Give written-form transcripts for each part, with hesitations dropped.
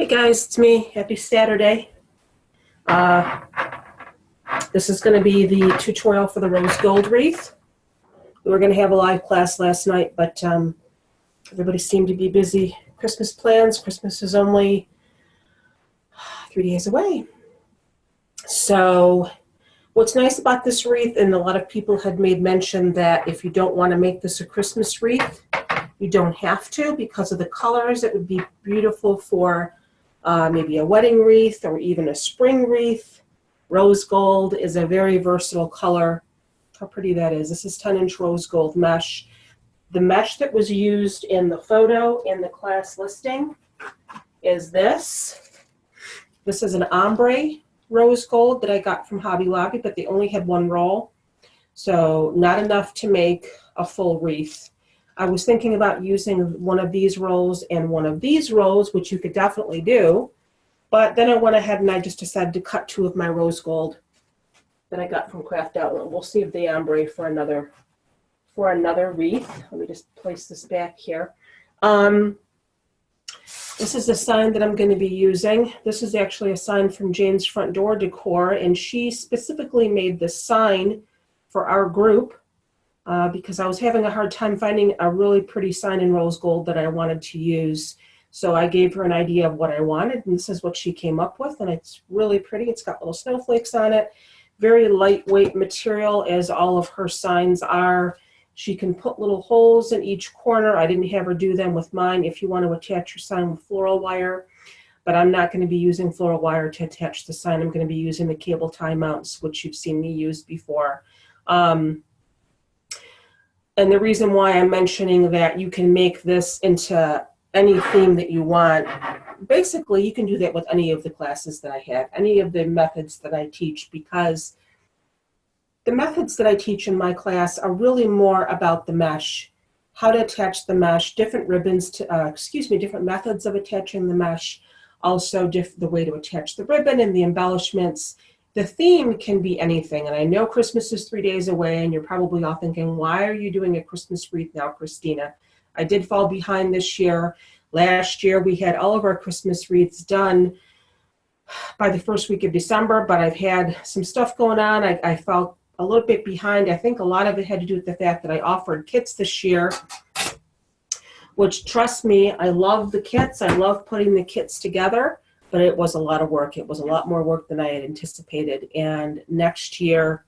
Hey guys, it's me. Happy Saturday. This is going to be the tutorial for the rose gold wreath. We were going to have a live class last night, but everybody seemed to be busy. Christmas plans. Christmas is only 3 days away. So what's nice about this wreath, and a lot of people had made mention that if you don't want to make this a Christmas wreath, you don't have to because of the colors. It would be beautiful for maybe a wedding wreath or even a spring wreath. Rose gold is a very versatile color. How pretty that is. This is 10-inch rose gold mesh. The mesh that was used in the photo in the class listing is this. This is an ombre rose gold that I got from Hobby Lobby, but they only had one roll, so not enough to make a full wreath. I was thinking about using one of these rolls and one of these rolls, which you could definitely do, but then I went ahead and I just decided to cut two of my rose gold that I got from Craft Outlet. We'll save the ombre for another wreath. Let me just place this back here. This is the sign that I'm going to be using. This is actually a sign from Jane's Front Door Decor, and she specifically made this sign for our group because I was having a hard time finding a really pretty sign in rose gold that I wanted to use. So I gave her an idea of what I wanted, and this is what she came up with, and it's really pretty. It's got little snowflakes on it. Very lightweight material, as all of her signs are. She can put little holes in each corner. I didn't have her do them with mine. If you want to attach your sign with floral wire, but I'm not going to be using floral wire to attach the sign. I'm going to be using the cable tie mounts, which you've seen me use before. And the reason why I'm mentioning that you can make this into any theme that you want, basically you can do that with any of the classes that I have, any of the methods that I teach, because the methods that I teach in my class are really more about the mesh, how to attach the mesh, different ribbons to, different methods of attaching the mesh, also the way to attach the ribbon and the embellishments. The theme can be anything, and I know Christmas is 3 days away, and you're probably all thinking, why are you doing a Christmas wreath now, Christina? I did fall behind this year. Last year, we had all of our Christmas wreaths done by the first week of December, but I've had some stuff going on. I felt a little bit behind. I think a lot of it had to do with the fact that I offered kits this year, which, trust me, I love the kits. I love putting the kits together, but it was a lot of work. It was a lot more work than I had anticipated. And next year,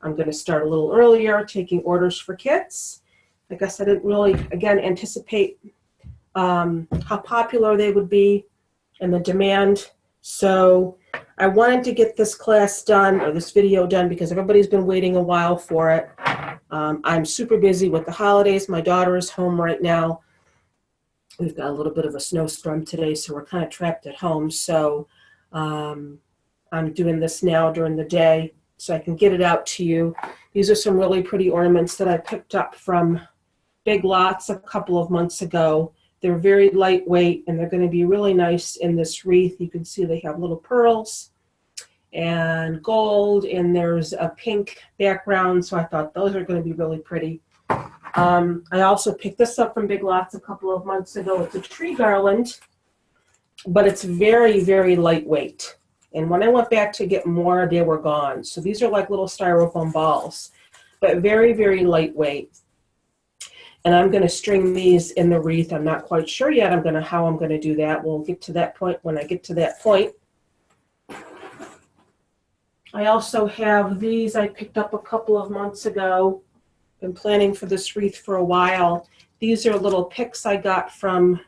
I'm going to start a little earlier, taking orders for kits. I guess I didn't really, again, anticipate how popular they would be and the demand. So I wanted to get this class done, or this video done, because everybody's been waiting a while for it. I'm super busy with the holidays. My daughter is home right now. We've got a little bit of a snowstorm today, so we're kind of trapped at home. So I'm doing this now during the day so I can get it out to you. These are some really pretty ornaments that I picked up from Big Lots a couple of months ago. They're very lightweight, and they're going to be really nice in this wreath. You can see they have little pearls and gold, and there's a pink background, so I thought those are going to be really pretty. I also picked this up from Big Lots a couple of months ago. It's a tree garland, but it's very, very lightweight. And when I went back to get more, they were gone. So these are like little styrofoam balls, but very, very lightweight. And I'm going to string these in the wreath. I'm not quite sure yet how I'm going to do that. We'll get to that point when I get to that point. I also have these I picked up a couple of months ago. Been planning for this wreath for a while. These are little picks I got from,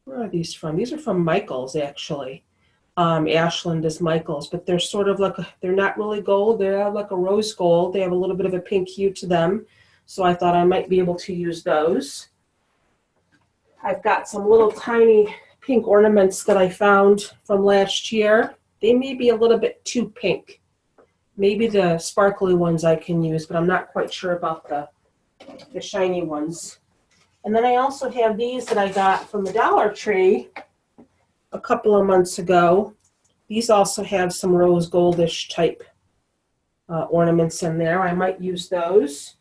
where are these from? These are from Michael's, actually. Ashland is Michael's, but they're sort of like, they're not really gold. They're like a rose gold. They have a little bit of a pink hue to them. So I thought I might be able to use those. I've got some little tiny pink ornaments that I found from last year. They may be a little bit too pink. Maybe the sparkly ones I can use, but I'm not quite sure about the shiny ones. And then I also have these that I got from the Dollar Tree a couple of months ago. These also have some rose goldish type ornaments in there. I might use those.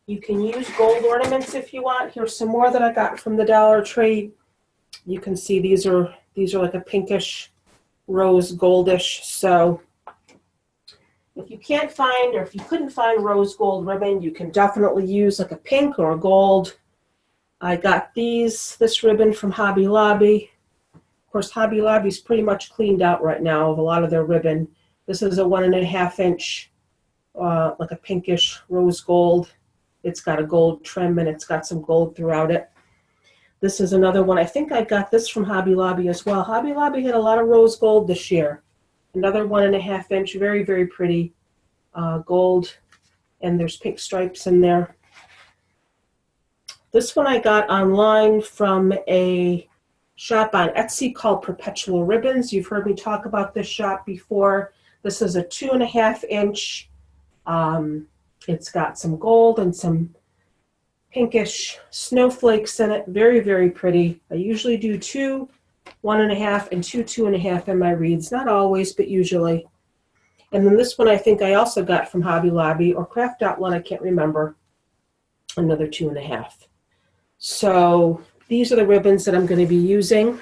You can use gold ornaments if you want. Here's some more that I got from the Dollar Tree. You can see these are These are like a pinkish rose goldish. So if you can't find, or if you couldn't find rose gold ribbon, you can definitely use like a pink or a gold. I got this ribbon from Hobby Lobby. Of course, Hobby Lobby's pretty much cleaned out right now of a lot of their ribbon. This is a 1.5 inch, like a pinkish rose gold. It's got a gold trim and it's got some gold throughout it. This is another one. I think I got this from Hobby Lobby as well. Hobby Lobby had a lot of rose gold this year. Another 1.5 inch, very, very pretty gold. And there's pink stripes in there. This one I got online from a shop on Etsy called Perpetual Ribbons. You've heard me talk about this shop before. This is a 2.5 inch. It's got some gold and some pinkish snowflakes in it. Very, very pretty. I usually do 2 1.5 and 2 2.5 in my wreaths. Not always, but usually. And then this one I think I also got from Hobby Lobby or Craft Outlet, I can't remember. Another 2.5. So these are the ribbons that I'm going to be using.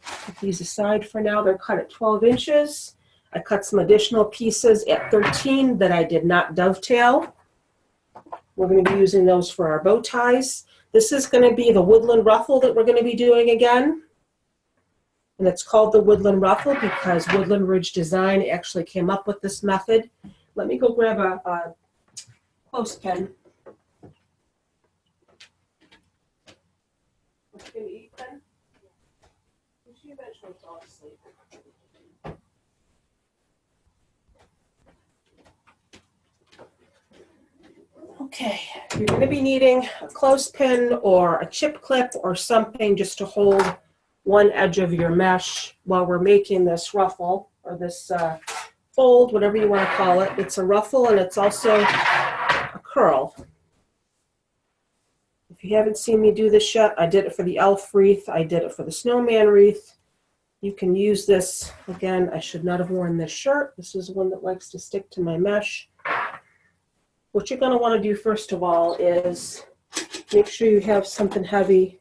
Put these aside for now. They're cut at 12 inches. I cut some additional pieces at 13 that I did not dovetail. We're going to be using those for our bow ties. This is going to be the woodland ruffle that we're going to be doing again. And it's called the woodland ruffle because Woodland Ridge Design actually came up with this method. Let me go grab a clothespin. She eventually fall asleep. Okay, you're going to be needing a clothespin or a chip clip or something just to hold one edge of your mesh while we're making this ruffle or this fold, whatever you want to call it. It's a ruffle and it's also a curl. If you haven't seen me do this yet, I did it for the elf wreath. I did it for the snowman wreath. You can use this. Again, I should not have worn this shirt. This is one that likes to stick to my mesh. What you're going to want to do first of all is make sure you have something heavy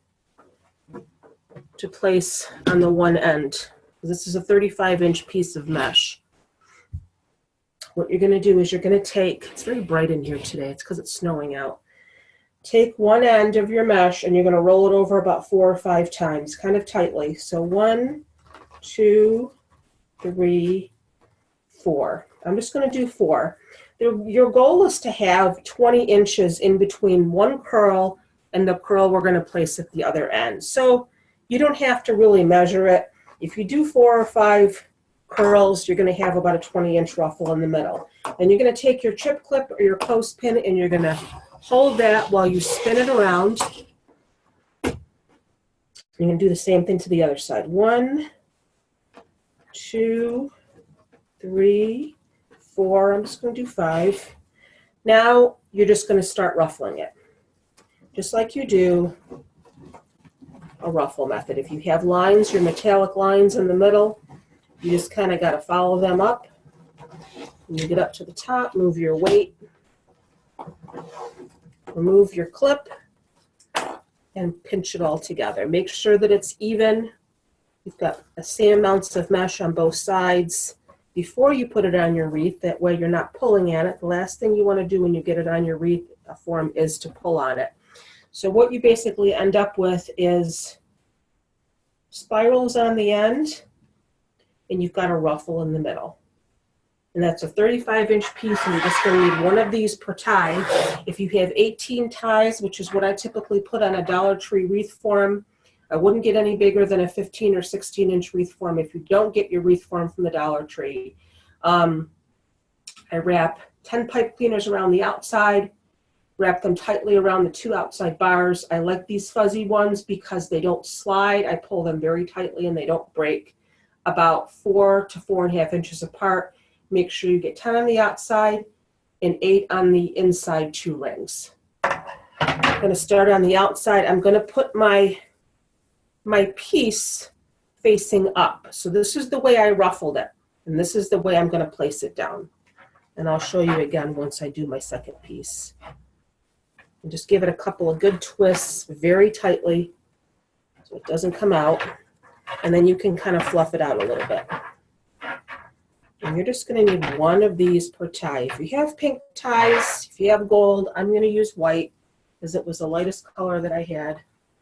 to place on the one end. This is a 35-inch piece of mesh. What you're going to do is you're going to take, it's very bright in here today, it's because it's snowing out. Take one end of your mesh and you're going to roll it over about 4 or 5 times, kind of tightly. So 1, 2, 3, 4. I'm just going to do 4. Your goal is to have 20 inches in between one curl and the curl we're going to place at the other end. So you don't have to really measure it. If you do 4 or 5 curls, you're going to have about a 20-inch ruffle in the middle. And you're going to take your chip clip or your clothespin and you're going to hold that while you spin it around. You're going to do the same thing to the other side. 1, 2, 3, 4. I'm just going to do 5. Now you're just going to start ruffling it, just like you do a ruffle method. If you have lines, your metallic lines in the middle, you just kind of got to follow them up. When you get up to the top, move your weight, remove your clip, and pinch it all together. Make sure that it's even. You've got the same amounts of mesh on both sides before you put it on your wreath. That way you're not pulling at it. The last thing you want to do when you get it on your wreath form is to pull on it. So what you basically end up with is spirals on the end, and you've got a ruffle in the middle. And that's a 35-inch piece, and you're just going to need one of these per tie. If you have 18 ties, which is what I typically put on a Dollar Tree wreath form, I wouldn't get any bigger than a 15 or 16-inch wreath form if you don't get your wreath form from the Dollar Tree. I wrap 10 pipe cleaners around the outside, wrap them tightly around the 2 outside bars. I like these fuzzy ones because they don't slide. I pull them very tightly and they don't break. About 4 to 4.5 inches apart. Make sure you get 10 on the outside and 8 on the inside 2 rings. I'm going to start on the outside. I'm going to put my piece facing up. So this is the way I ruffled it, and this is the way I'm going to place it down. And I'll show you again once I do my second piece. And just give it a couple of good twists very tightly so it doesn't come out. And then you can kind of fluff it out a little bit. And you're just going to need one of these per tie. If you have pink ties, if you have gold, I'm going to use white because it was the lightest color that I had.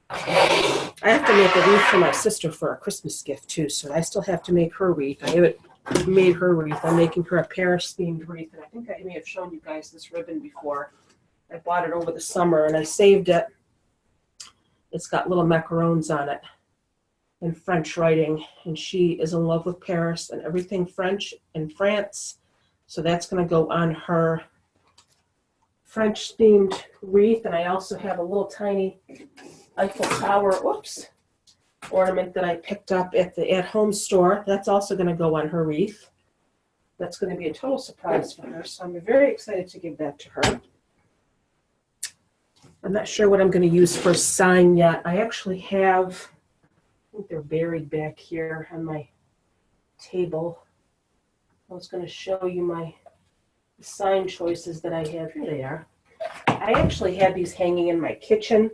I have to make a wreath for my sister for a Christmas gift too, so I still have to make her wreath. I haven't made her wreath. I'm making her a Paris-themed wreath, and I think I may have shown you guys this ribbon before. I bought it over the summer, and I saved it. It's got little macarons on it and French writing, and she is in love with Paris and everything French and France, so that's going to go on her French-themed wreath. And I also have a little tiny Eiffel Tower, ornament that I picked up at the at-home store. That's also going to go on her wreath. That's going to be a total surprise for her, so I'm very excited to give that to her. I'm not sure what I'm going to use for a sign yet. I actually have, I think they're buried back here on my table. I was going to show you my sign choices that I have. Here they are. I actually had these hanging in my kitchen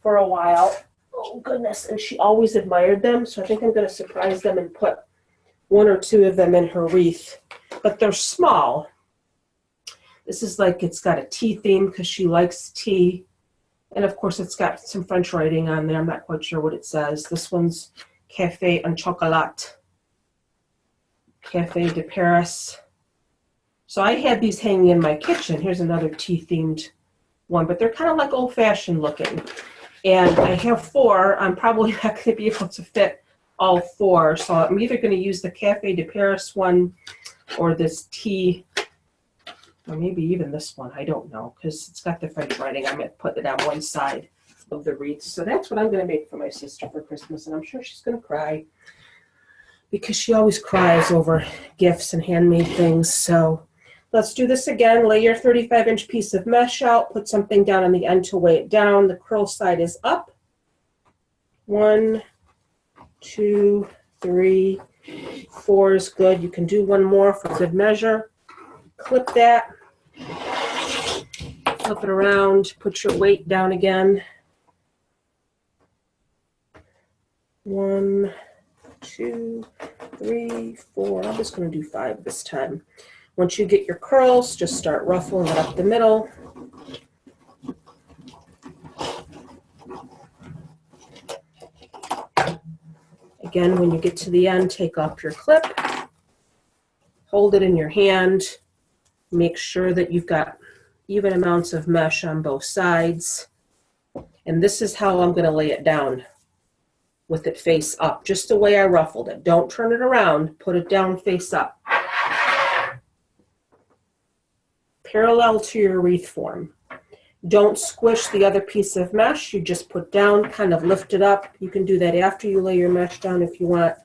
for a while. Oh goodness, and she always admired them, so I think I'm going to surprise them and put one or two of them in her wreath. But they're small. This is like, it's got a tea theme because she likes tea. And of course it's got some French writing on there. I'm not quite sure what it says. This one's Café en Chocolat. Café de Paris. So I had these hanging in my kitchen. Here's another tea themed one, but they're kind of like old fashioned looking. And I have four. I'm probably not going to be able to fit all four. So I'm either going to use the Café de Paris one or this tea, or maybe even this one. I don't know, because it's got the French writing. I'm going to put it on one side of the wreath. So that's what I'm going to make for my sister for Christmas. And I'm sure she's going to cry, because she always cries over gifts and handmade things. So let's do this again. Lay your 35-inch piece of mesh out. Put something down on the end to weigh it down. The curl side is up. 1, 2, 3, 4 is good. You can do one more for good measure. Clip that. Flip it around. Put your weight down again. 1, 2, 3, 4. I'm just going to do 5 this time. Once you get your curls, just start ruffling it up the middle. Again, when you get to the end, take off your clip. Hold it in your hand. Make sure that you've got even amounts of mesh on both sides. And this is how I'm going to lay it down, with it face up, just the way I ruffled it. Don't turn it around. Put it down face up. Parallel to your wreath form. Don't squish the other piece of mesh. You just put down, kind of lift it up. You can do that after you lay your mesh down if you want.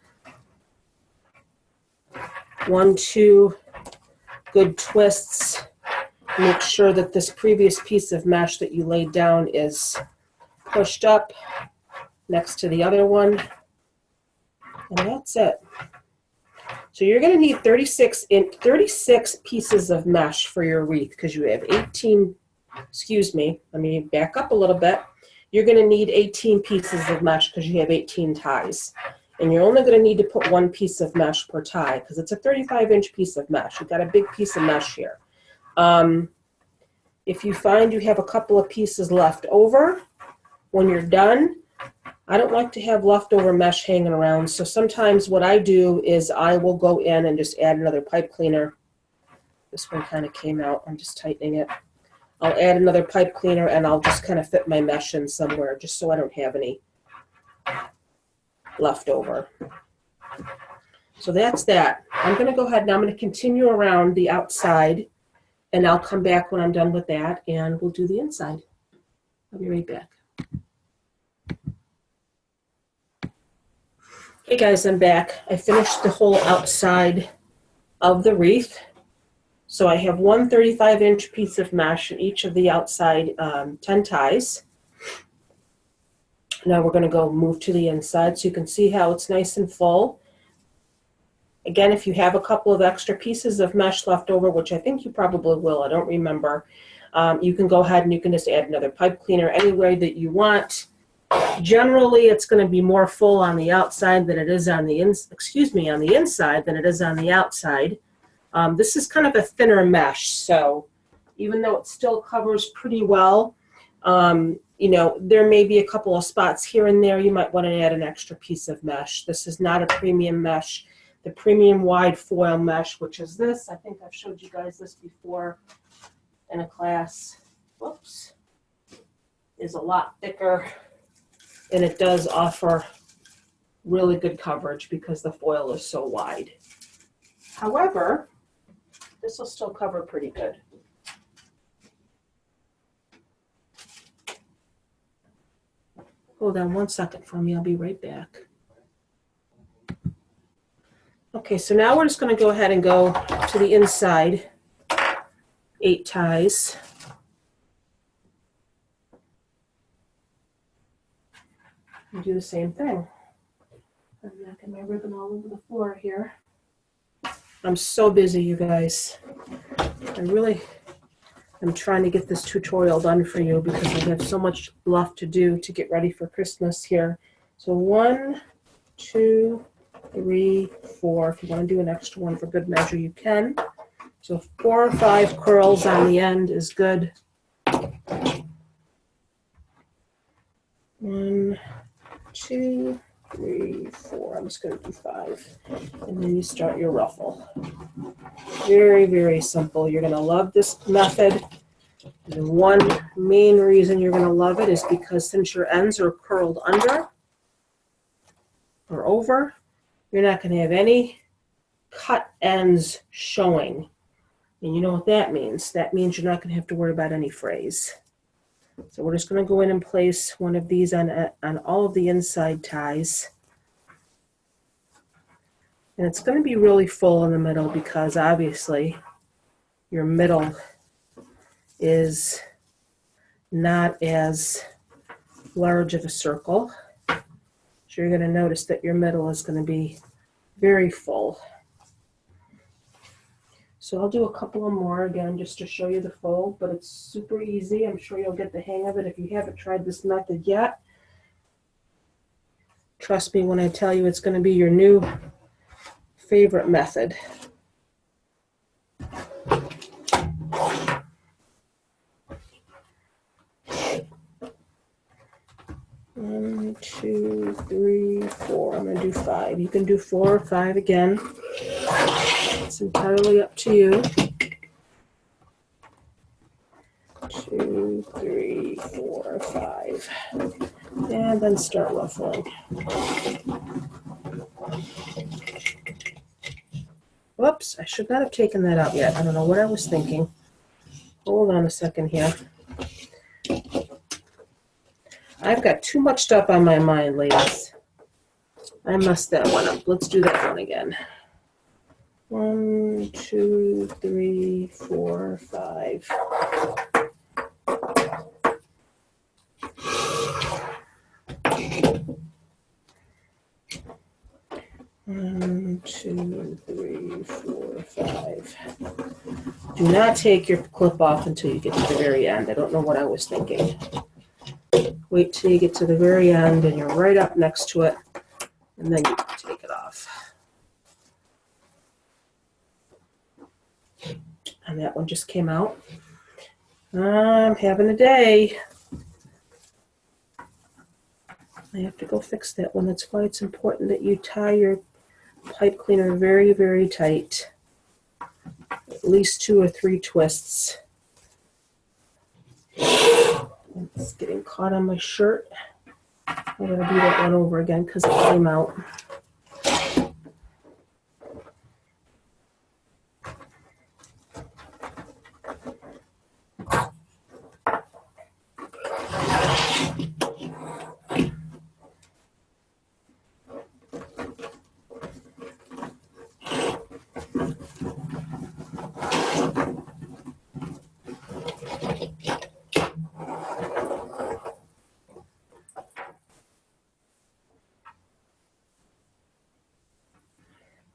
1, 2, good twists. Make sure that this previous piece of mesh that you laid down is pushed up next to the other one. And that's it. So you're going to need 36 pieces of mesh for your wreath, because you have 18, excuse me, let me back up a little bit. You're going to need 18 pieces of mesh because you have 18 ties. And you're only going to need to put one piece of mesh per tie because it's a 35-inch piece of mesh. You've got a big piece of mesh here. If you find you have a couple of pieces left over, when you're done, I don't like to have leftover mesh hanging around, so sometimes what I do is I will go in and just add another pipe cleaner. This one kind of came out. I'm just tightening it. I'll add another pipe cleaner and I'll just kind of fit my mesh in somewhere just so I don't have any left over. So that's that. I'm going to go ahead and I'm going to continue around the outside, and I'll come back when I'm done with that and we'll do the inside. I'll be right back. Hey guys, I'm back. I finished the whole outside of the wreath. So I have one 35-inch piece of mesh in each of the outside 10 ties. Now we're going to go move to the inside so you can see how it's nice and full. Again, if you have a couple of extra pieces of mesh left over, which I think you probably will, I don't remember, you can go ahead and you can just add another pipe cleaner anywhere that you want. Generally, it's going to be more full on the outside than it is on the on the inside than it is on the outside. This is kind of a thinner mesh, so even though it still covers pretty well, you know, there may be a couple of spots here and there you might want to add an extra piece of mesh. This is not a premium mesh. The premium wide foil mesh, which is this, I think I've showed you guys this before in a class, whoops, is a lot thicker, and it does offer really good coverage because the foil is so wide. However, this will still cover pretty good. Hold on one second for me, I'll be right back. Okay, so now we're just going to go ahead and go to the inside 8 ties. And do the same thing. I'm knocking my ribbon all over the floor here. I'm so busy, you guys. I'm trying to get this tutorial done for you because I have so much left to do to get ready for Christmas here. So 1, 2, 3, 4. If you want to do an extra one for good measure, you can. So 4 or 5 curls on the end is good. 1, 2, 3, 4. I'm just going to do 5. And then you start your ruffle. Very, very simple. You're going to love this method. And one main reason you're going to love it is because since your ends are curled under or over, you're not going to have any cut ends showing. And you know what that means? That means you're not going to have to worry about any frays. So we're just going to go in and place one of these on all of the inside ties. And it's going to be really full in the middle because obviously your middle is not as large of a circle. So you're going to notice that your middle is going to be very full. So I'll do a couple of more again just to show you the fold, but it's super easy. I'm sure you'll get the hang of it if you haven't tried this method yet. Trust me when I tell you it's going to be your new favorite method. One, 2, 3, 4. I'm going to do 5. You can do 4 or 5 again. It's entirely up to you. 2, 3, 4, 5. And then start ruffling. Whoops, I should not have taken that out yet. I don't know what I was thinking. Hold on a second here. I've got too much stuff on my mind, ladies. I messed that one up. Let's do that one again. 1, 2, 3, 4, 5. One, 2, 3, 4, 5. Do not take your clip off until you get to the very end. I don't know what I was thinking. Wait till you get to the very end and you're right up next to it, and then you can take it off. And that one just came out. I'm having a day. I have to go fix that one. That's why it's important that you tie your pipe cleaner very, very tight. At least 2 or 3 twists. It's getting caught on my shirt. I'm going to do that one over again because it came out.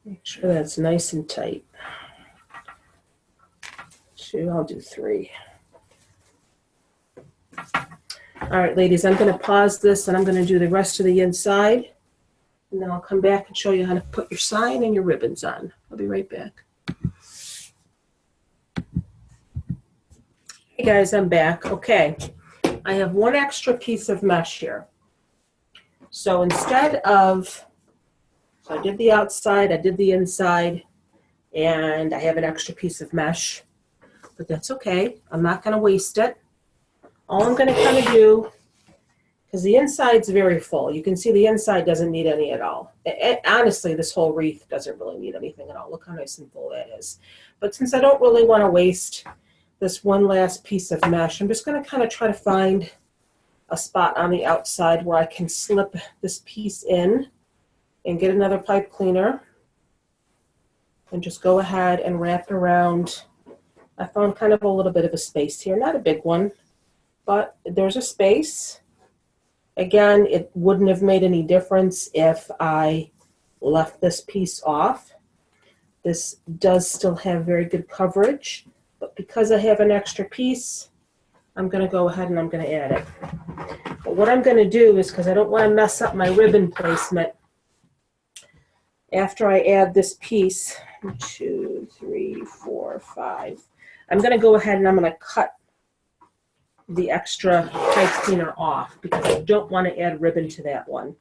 Make sure that's nice and tight. 2, I'll do 3. All right, ladies, I'm going to pause this and I'm going to do the rest of the inside. And then I'll come back and show you how to put your sign and your ribbons on. I'll be right back. Hey guys, I'm back. Okay, I have one extra piece of mesh here. So instead of, I did the outside, I did the inside, and I have an extra piece of mesh, but that's okay. I'm not going to waste it. All I'm going to kind of do, because the inside's very full. You can see the inside doesn't need any at all. Honestly, this whole wreath doesn't really need anything at all. Look how nice and full that is. But since I don't really want to waste this one last piece of mesh, I'm just going to kind of try to find a spot on the outside where I can slip this piece in and get another pipe cleaner and just go ahead and wrap it around. I found kind of a little bit of a space here, not a big one, but there's a space. Again, it wouldn't have made any difference if I left this piece off. This does still have very good coverage, but because I have an extra piece, I'm going to go ahead and I'm going to add it. But what I'm going to do is, because I don't want to mess up my ribbon placement, after I add this piece, 2, 3, 4, 5, I'm going to go ahead and I'm going to cut the extra pipe cleaner off because I don't want to add ribbon to that one.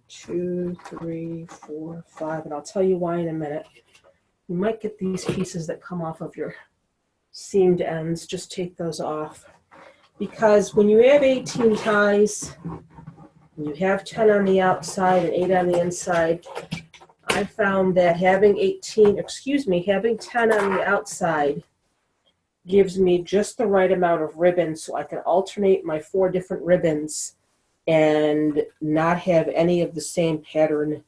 2, 3, 4, 5, and I'll tell you why in a minute. You might get these pieces that come off of your seamed ends. Just take those off, because when you have 18 ties, you have 10 on the outside and 8 on the inside. I found that having 10 on the outside gives me just the right amount of ribbon so I can alternate my 4 different ribbons and not have any of the same pattern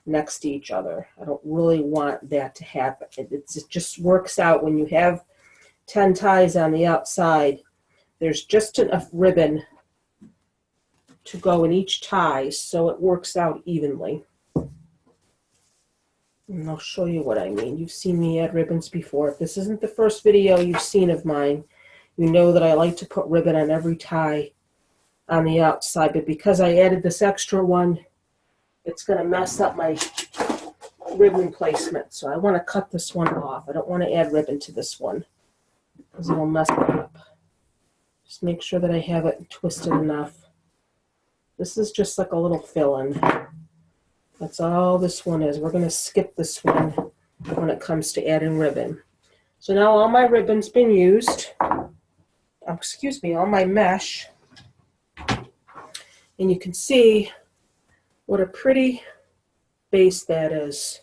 next to each other. I don't really want that to happen. It just works out when you have 10 ties on the outside. There's just enough ribbon to go in each tie, so it works out evenly. And I'll show you what I mean. You've seen me add ribbons before. If this isn't the first video you've seen of mine, you know that I like to put ribbon on every tie on the outside, but because I added this extra one, it's going to mess up my ribbon placement. So I want to cut this one off. I don't want to add ribbon to this one because it'll mess it up. Just make sure that I have it twisted enough. This is just like a little fill-in. That's all this one is. We're going to skip this one when it comes to adding ribbon. So now all my ribbon's been used. All my mesh. And you can see what a pretty base that is.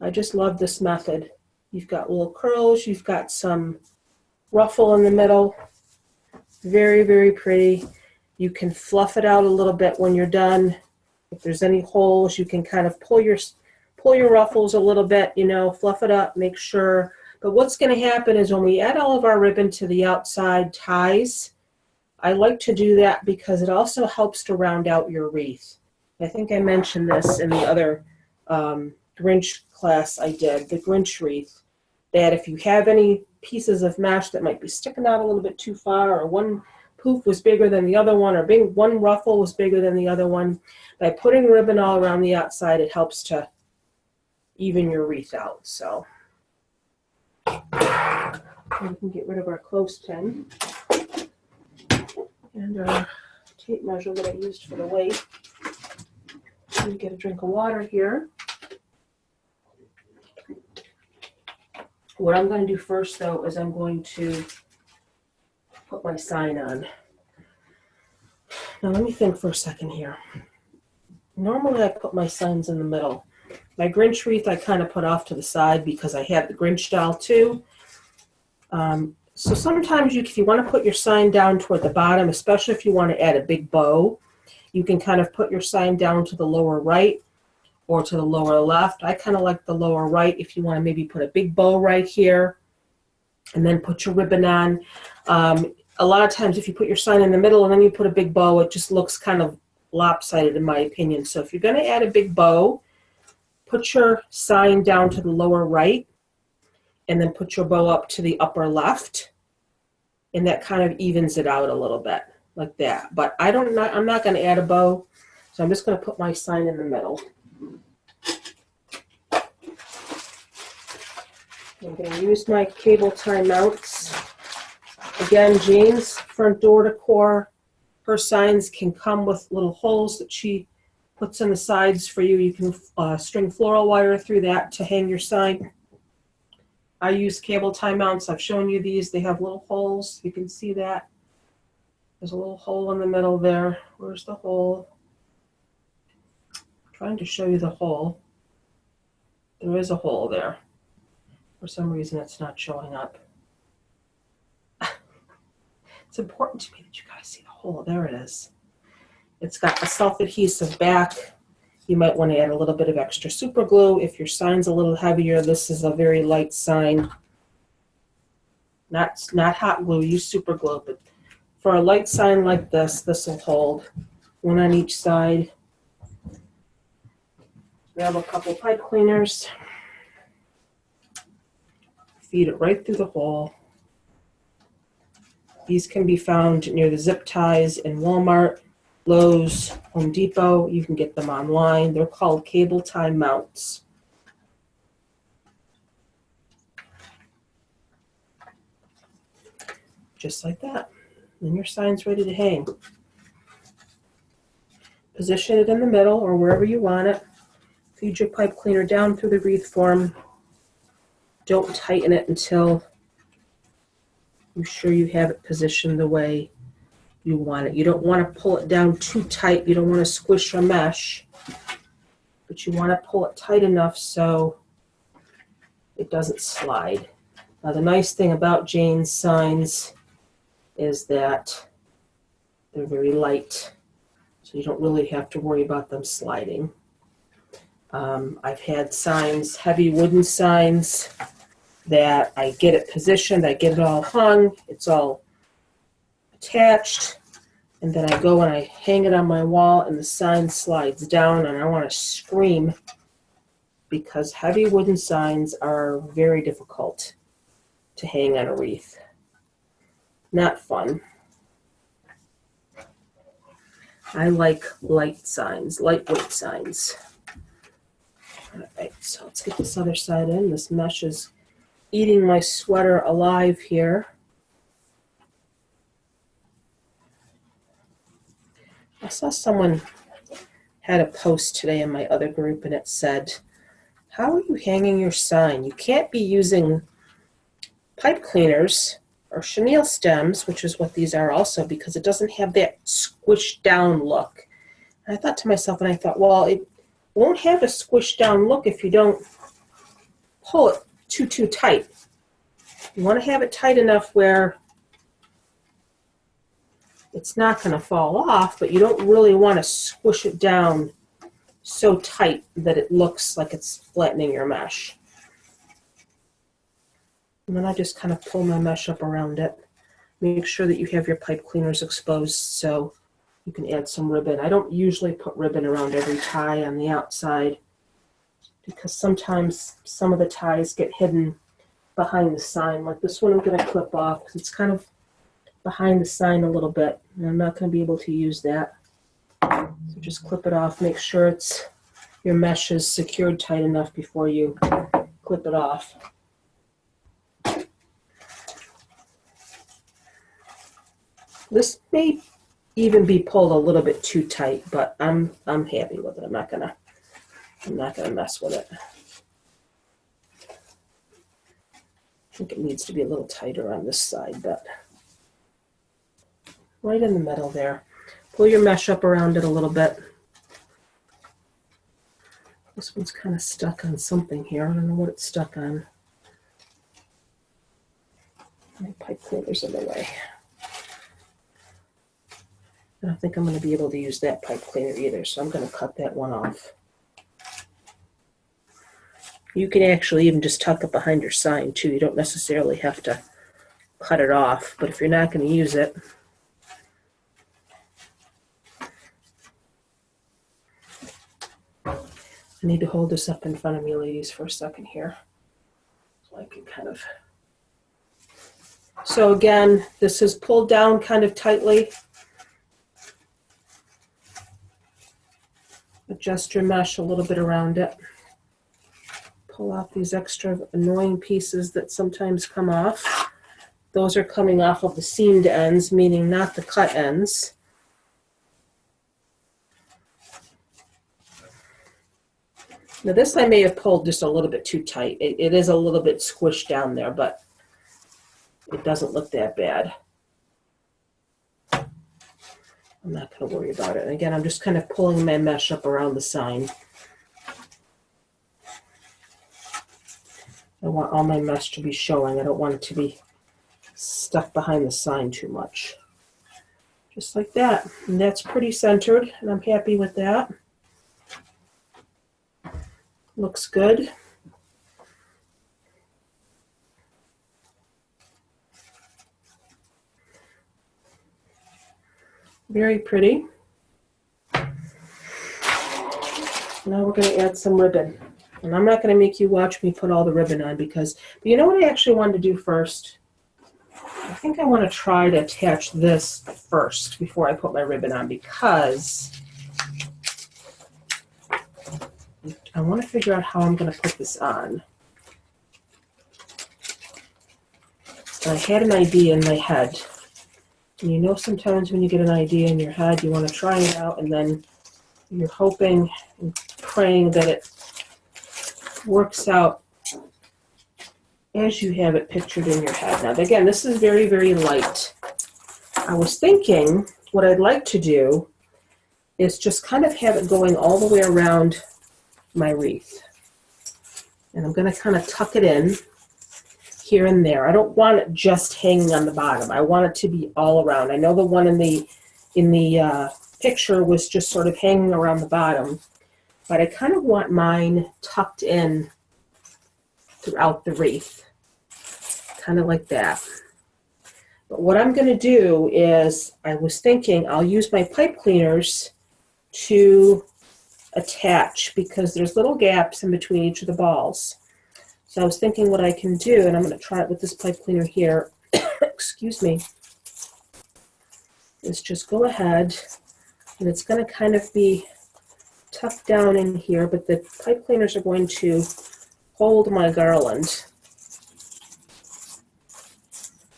I just love this method. You've got little curls. You've got some ruffle in the middle. Very, very pretty. You can fluff it out a little bit when you're done. If there's any holes, you can kind of pull your ruffles a little bit, fluff it up, make sure. But what's going to happen is when we add all of our ribbon to the outside ties, I like to do that because it also helps to round out your wreath. I think I mentioned this in the other Grinch class I did, the Grinch wreath, that if you have any pieces of mesh that might be sticking out a little bit too far, or one poof was bigger than the other one, or one ruffle was bigger than the other one, by putting ribbon all around the outside, it helps to even your wreath out. So we can get rid of our clothespin and our tape measure that I used for the weight. Let me get a drink of water here. What I'm going to do first, though, is I'm going to put my sign on. Now, let me think for a second here. Normally, I put my signs in the middle. My Grinch wreath, I kind of put off to the side because I have the Grinch doll, too. So sometimes, if you want to put your sign down toward the bottom, especially if you want to add a big bow, you can kind of put your sign down to the lower right or to the lower left. I kind of like the lower right if you want to maybe put a big bow right here and then put your ribbon on. A lot of times if you put your sign in the middle and then you put a big bow, it just looks kind of lopsided in my opinion. So if you're going to add a big bow, put your sign down to the lower right and then put your bow up to the upper left, and that kind of evens it out a little bit. like that. But I'm not going to add a bow, so I'm just going to put my sign in the middle. I'm going to use my cable tie mounts. Again, Jane's front door decor, her signs can come with little holes that she puts in the sides for you. You can string floral wire through that to hang your sign. I use cable tie mounts. I've shown you these. They have little holes. You can see that. There's a little hole in the middle there. Where's the hole? I'm trying to show you the hole. There is a hole there. For some reason, it's not showing up. It's important to me that you guys see the hole. There it is. It's got a self-adhesive back. You might want to add a little bit of extra super glue. If your sign's a little heavier, this is a very light sign. Not hot glue, use super glue, but for a light sign like this, this will hold. One on each side. Grab a couple pipe cleaners. Feed it right through the hole. These can be found near the zip ties in Walmart, Lowe's, Home Depot. You can get them online. They're called cable tie mounts. Just like that. And your sign's ready to hang. Position it in the middle or wherever you want it. Feed your pipe cleaner down through the wreath form. Don't tighten it until you're sure you have it positioned the way you want it. You don't want to pull it down too tight. You don't want to squish your mesh, but you want to pull it tight enough so it doesn't slide. Now, the nice thing about Jane's signs is that they're very light, so you don't really have to worry about them sliding. I've had signs, heavy wooden signs, that I get it positioned, I get it all hung, it's all attached, and then I go and I hang it on my wall and the sign slides down and I want to scream because heavy wooden signs are very difficult to hang on a wreath. Not fun. I like light signs, lightweight signs. All right, so let's get this other side in. This mesh is eating my sweater alive here. I saw someone had a post today in my other group and it said, how are you hanging your sign? You can't be using pipe cleaners or chenille stems, which is what these are also, because it doesn't have that squished down look. And I thought to myself, and I thought, well, it won't have a squished down look if you don't pull it too tight. You want to have it tight enough where it's not going to fall off, but you don't really want to squish it down so tight that it looks like it's flattening your mesh. And then I just kind of pull my mesh up around it. Make sure that you have your pipe cleaners exposed so you can add some ribbon. I don't usually put ribbon around every tie on the outside because sometimes some of the ties get hidden behind the sign. Like this one I'm going to clip off because it's kind of behind the sign a little bit, and I'm not going to be able to use that. So just clip it off. Make sure your mesh is secured tight enough before you clip it off. This may even be pulled a little bit too tight, but I'm happy with it. I'm not gonna mess with it. I think it needs to be a little tighter on this side, but right in the middle there. Pull your mesh up around it a little bit. This one's kind of stuck on something here. I don't know what it's stuck on. My pipe cleaner's in the way. I don't think I'm going to be able to use that pipe cleaner either, so I'm going to cut that one off. You can actually even just tuck it behind your sign too. You don't necessarily have to cut it off, but if you're not going to use it, I need to hold this up in front of me, ladies, for a second here. So I can kind of... So again, this is pulled down kind of tightly. adjust your mesh a little bit around it. Pull out these extra annoying pieces that sometimes come off. Those are coming off of the seamed ends, meaning not the cut ends. Now this I may have pulled just a little bit too tight. It is a little bit squished down there, but it doesn't look that bad. I'm not going to worry about it. And again, I'm just kind of pulling my mesh up around the sign. I want all my mesh to be showing. I don't want it to be stuck behind the sign too much. Just like that. And that's pretty centered, and I'm happy with that. Looks good. Very pretty. Now we're going to add some ribbon. And I'm not going to make you watch me put all the ribbon on but you know what I actually wanted to do first? I think I want to try to attach this first before I put my ribbon on because I want to figure out how I'm going to put this on. And I had an idea in my head. And you know sometimes when you get an idea in your head, you want to try it out and then you're hoping and praying that it works out as you have it pictured in your head. Now, again, this is very, very light. I was thinking what I'd like to do is just kind of have it going all the way around my wreath. And I'm going to kind of tuck it in here and there. I don't want it just hanging on the bottom. I want it to be all around. I know the one in the picture was just sort of hanging around the bottom, but I kind of want mine tucked in throughout the wreath, kind of like that. But what I'm going to do is, I was thinking I'll use my pipe cleaners to attach because there's little gaps in between each of the balls. So I was thinking what I can do, and I'm going to try it with this pipe cleaner here, excuse me, is just go ahead, and it's going to kind of be tucked down in here, but the pipe cleaners are going to hold my garland.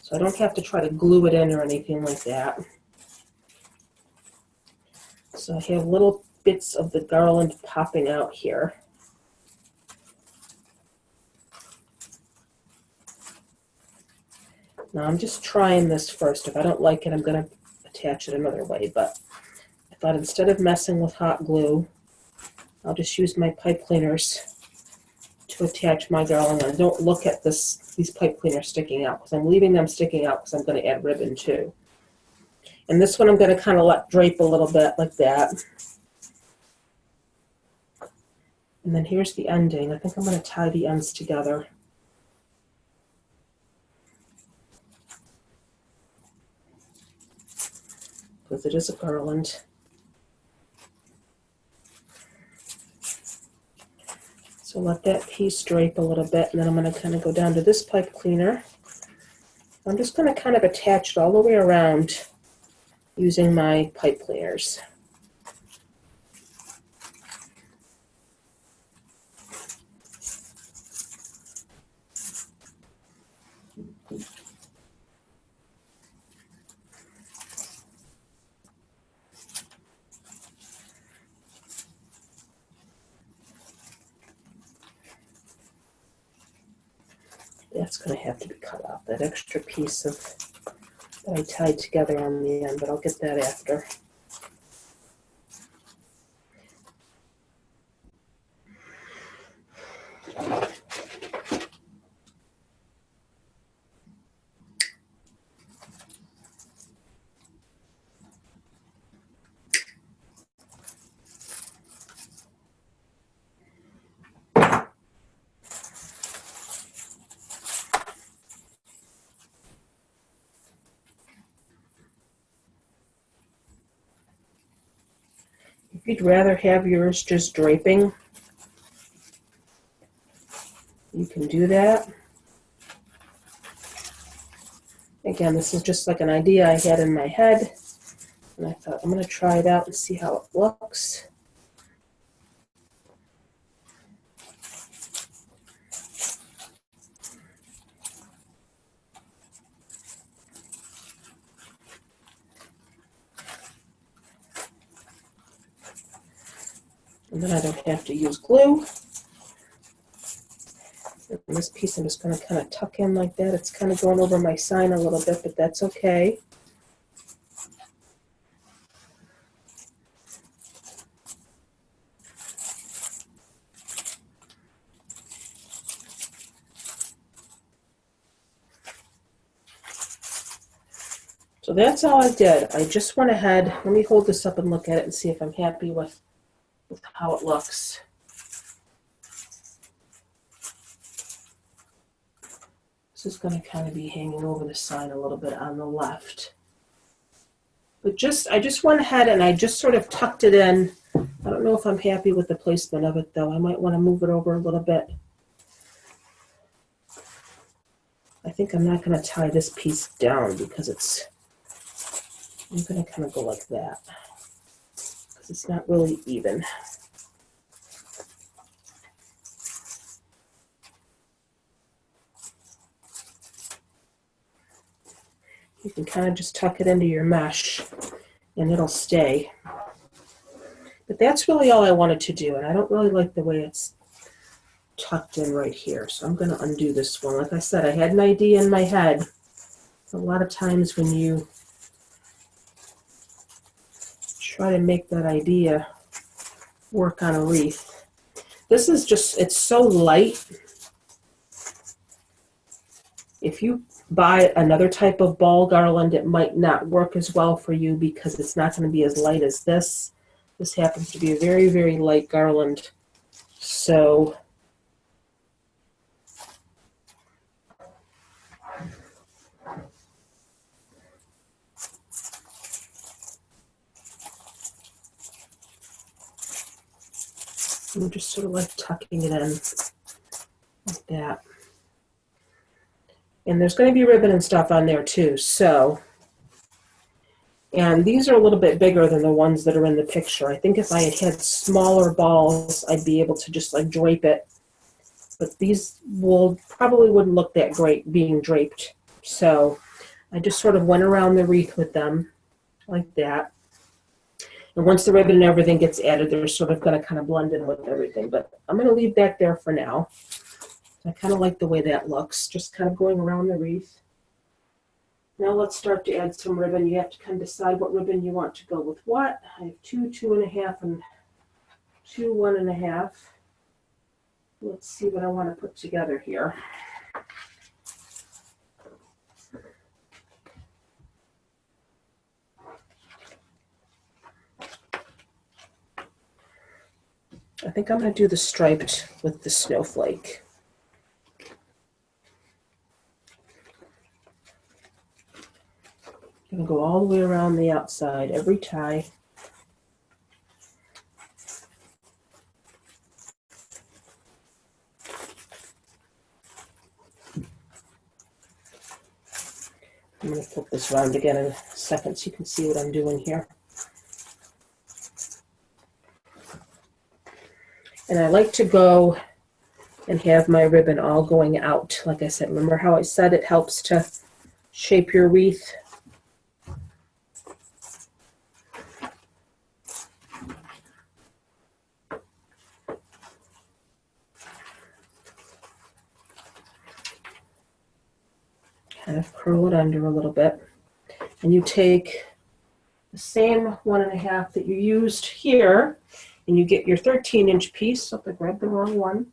So I don't have to try to glue it in or anything like that. So I have little bits of the garland popping out here. Now I'm just trying this first. If I don't like it, I'm going to attach it another way. But I thought instead of messing with hot glue, I'll just use my pipe cleaners to attach my garland. And don't look at these pipe cleaners sticking out because I'm leaving them sticking out because I'm going to add ribbon too. And this one I'm going to kind of let drape a little bit like that. And then here's the ending. I think I'm going to tie the ends together. Because it is a garland. So let that piece drape a little bit, and then I'm going to kind of go down to this pipe cleaner. I'm just going to kind of attach it all the way around using my pipe cleaners. That's going to have to be cut off, that extra piece that I tied together on the end, but I'll get that after. If you'd rather have yours just draping, you can do that. Again, this is just like an idea I had in my head, and I thought I'm going to try it out and see how it looks. And then I don't have to use glue. And this piece I'm just going to kind of tuck in like that. It's kind of going over my sign a little bit, but that's okay. So that's all I did. I just went ahead. Let me hold this up and look at it and see if I'm happy with how it looks. This is going to kind of be hanging over the sign a little bit on the left. But I just went ahead and I just sort of tucked it in. I don't know if I'm happy with the placement of it though. I might want to move it over a little bit. I think I'm not going to tie this piece down because I'm going to kind of go like that because it's not really even. You can kind of just tuck it into your mesh and it'll stay. But that's really all I wanted to do, and I don't really like the way it's tucked in right here, so I'm going to undo this one. Like I said, I had an idea in my head. A lot of times when you try to make that idea work on a wreath, this is just, it's so light. If you buy another type of ball garland, it might not work as well for you because it's not going to be as light as this. This happens to be a very, very light garland. So I'm just sort of like tucking it in like that. And there's going to be ribbon and stuff on there too. So, and these are a little bit bigger than the ones that are in the picture. I think if I had smaller balls, I'd be able to just like drape it. But these probably wouldn't look that great being draped. So I just sort of went around the wreath with them like that. And once the ribbon and everything gets added, they're sort of going to kind of blend in with everything. But I'm going to leave that there for now. I kind of like the way that looks, just kind of going around the wreath. Now let's start to add some ribbon. You have to kind of decide what ribbon you want to go with what. I have 2, 2.5, and 2, 1.5. Let's see what I want to put together here. I think I'm going to do the striped with the snowflake. I'm going to go all the way around the outside every tie. I'm going to flip this around again in a second so you can see what I'm doing here. And I like to go and have my ribbon all going out. Like I said, remember how I said it helps to shape your wreath? Kind of curl it under a little bit. And you take the same 1.5 that you used here, and you get your 13-inch piece. Oh, I grabbed the wrong one.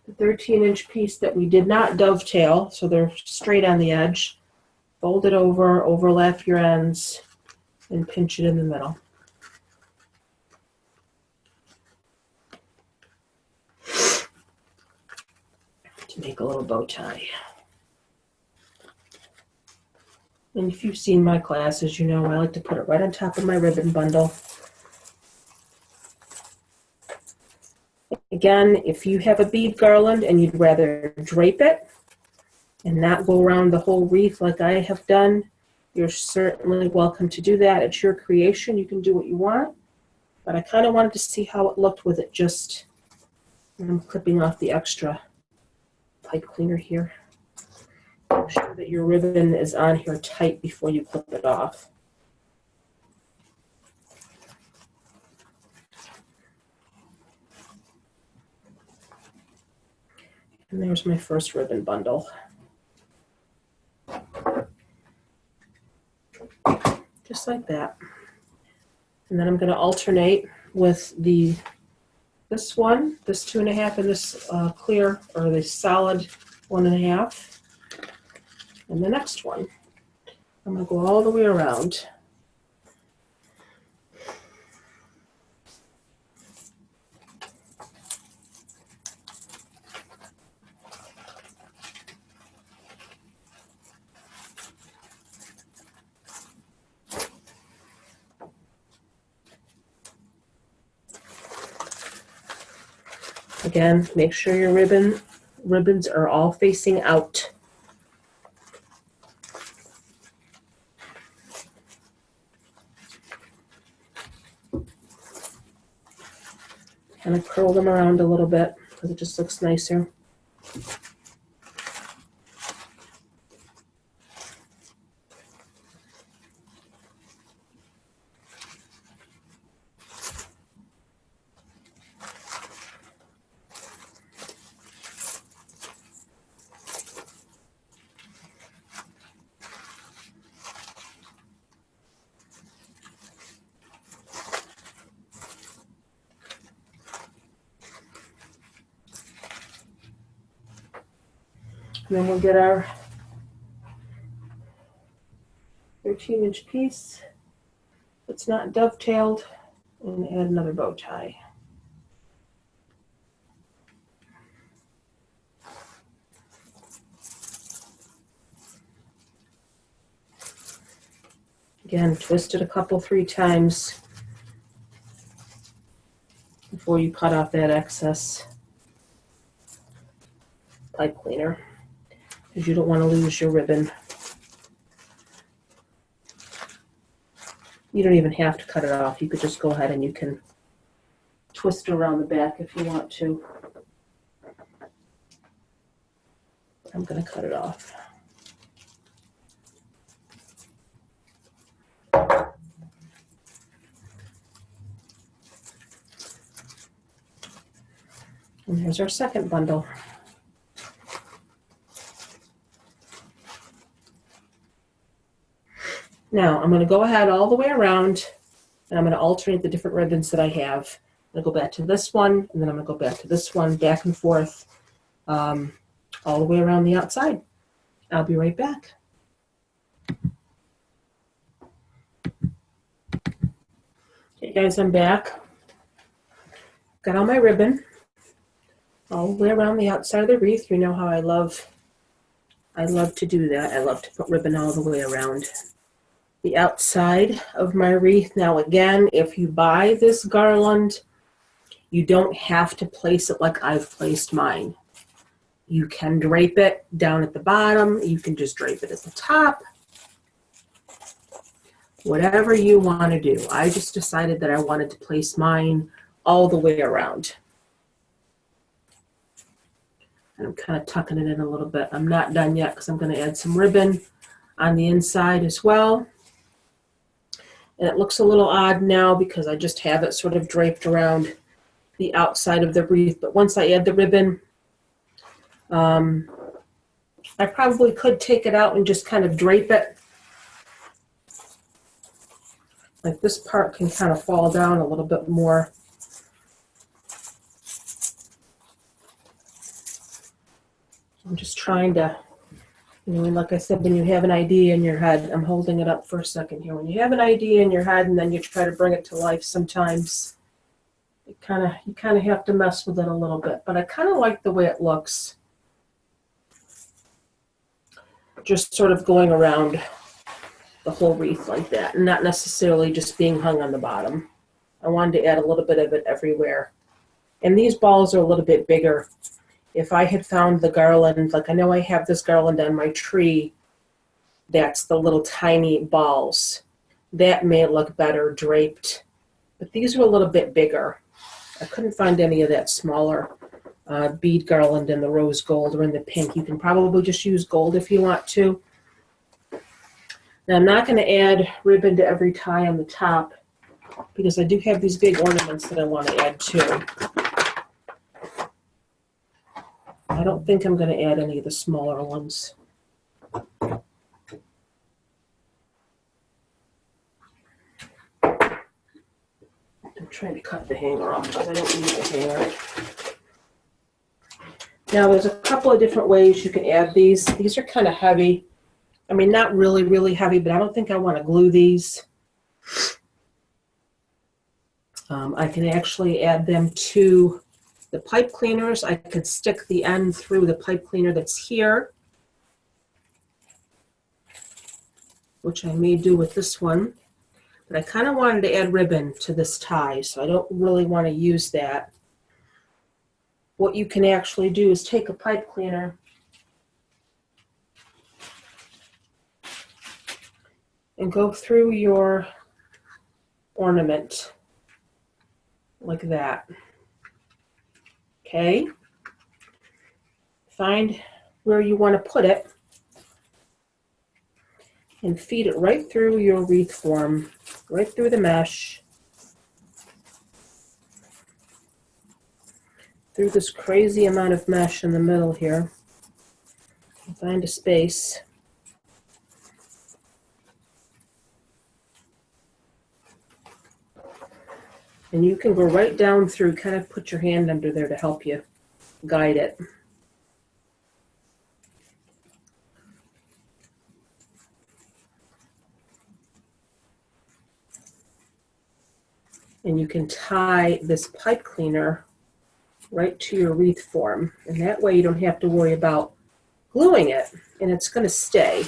The 13-inch piece that we did not dovetail, so they're straight on the edge. Fold it over, overlap your ends, and pinch it in the middle. To make a little bow tie. And if you've seen my classes, you know I like to put it right on top of my ribbon bundle. Again, if you have a bead garland and you'd rather drape it and not go around the whole wreath like I have done, you're certainly welcome to do that. It's your creation. You can do what you want. But I kind of wanted to see how it looked with it just, I'm clipping off the extra pipe cleaner here. Make sure that your ribbon is on here tight before you clip it off. And there's my first ribbon bundle. Just like that. And then I'm going to alternate with this one, this 2.5, and this clear, or the solid 1.5. And the next one. I'm going to go all the way around. Again, make sure your ribbons are all facing out. Kind of curl them around a little bit because it just looks nicer. And then we'll get our 13-inch piece that's not dovetailed and add another bow tie. Again, twist it a couple, 3 times before you cut off that excess pipe cleaner, because you don't want to lose your ribbon. You don't even have to cut it off. You could just go ahead and you can twist it around the back if you want to. I'm going to cut it off. And here's our second bundle. Now, I'm going to go ahead all the way around, and I'm going to alternate the different ribbons that I have. I'm going to go back to this one, and then I'm going to go back to this one, back and forth, all the way around the outside. I'll be right back. Okay, guys, I'm back. Got all my ribbon all the way around the outside of the wreath. You know how I love to do that. I love to put ribbon all the way around the outside of my wreath. Now again, if you buy this garland, you don't have to place it like I've placed mine. You can drape it down at the bottom. You can just drape it at the top. Whatever you want to do. I just decided that I wanted to place mine all the way around. And I'm kind of tucking it in a little bit. I'm not done yet because I'm going to add some ribbon on the inside as well. And it looks a little odd now because I just have it sort of draped around the outside of the wreath. But once I add the ribbon, I probably could take it out and just kind of drape it. Like this part can kind of fall down a little bit more. I'm just trying to, you know, like I said, when you have an idea in your head, I'm holding it up for a second here. When you have an idea in your head and then you try to bring it to life, sometimes you kind of have to mess with it a little bit. But I kind of like the way it looks. Just sort of going around the whole wreath like that, and not necessarily just being hung on the bottom. I wanted to add a little bit of it everywhere. And these balls are a little bit bigger. If I had found the garland, like I know I have this garland on my tree, that's the little tiny balls. That may look better draped, but these are a little bit bigger. I couldn't find any of that smaller bead garland in the rose gold or in the pink. You can probably just use gold if you want to. Now I'm not going to add ribbon to every tie on the top because I do have these big ornaments that I want to add too. I don't think I'm going to add any of the smaller ones. I'm trying to cut the hanger off because I don't need the hanger. Now there's a couple of different ways you can add these. These are kind of heavy. I mean, not really, really heavy, but I don't think I want to glue these. I can actually add them to the pipe cleaners. I could stick the end through the pipe cleaner that's here, which I may do with this one. But I kind of wanted to add ribbon to this tie, so I don't really want to use that. What you can actually do is take a pipe cleaner and go through your ornament like that. Okay? Find where you want to put it and feed it right through your wreath form, right through the mesh, through this crazy amount of mesh in the middle here. Find a space. And you can go right down through, kind of put your hand under there to help you guide it. And you can tie this pipe cleaner right to your wreath form. And that way you don't have to worry about gluing it, and it's going to stay.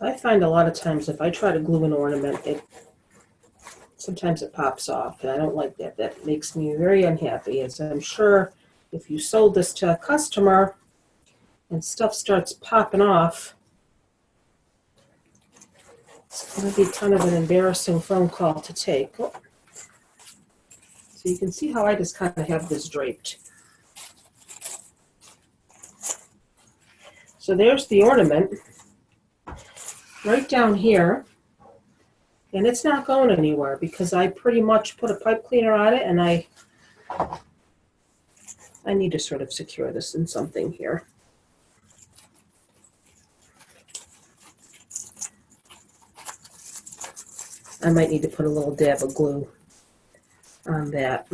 I find a lot of times if I try to glue an ornament, sometimes it pops off, and I don't like that. That makes me very unhappy, as I'm sure if you sold this to a customer and stuff starts popping off, it's going to be kind of an embarrassing phone call to take. Oh. So you can see how I just kind of have this draped. So there's the ornament right down here, and it's not going anywhere because I pretty much put a pipe cleaner on it, and I need to sort of secure this in something here. I might need to put a little dab of glue on that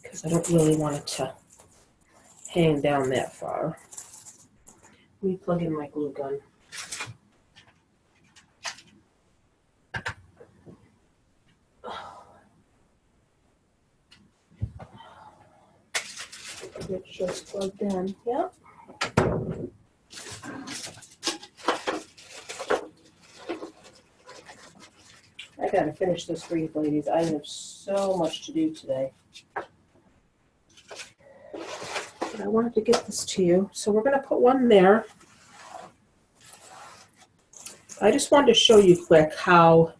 because I don't really want it to hang down that far. Let me plug in my glue gun. It's just plugged in. Yep. I gotta finish this wreath, ladies. I have so much to do today. But I wanted to get this to you. So we're gonna put one there. I just wanted to show you quick how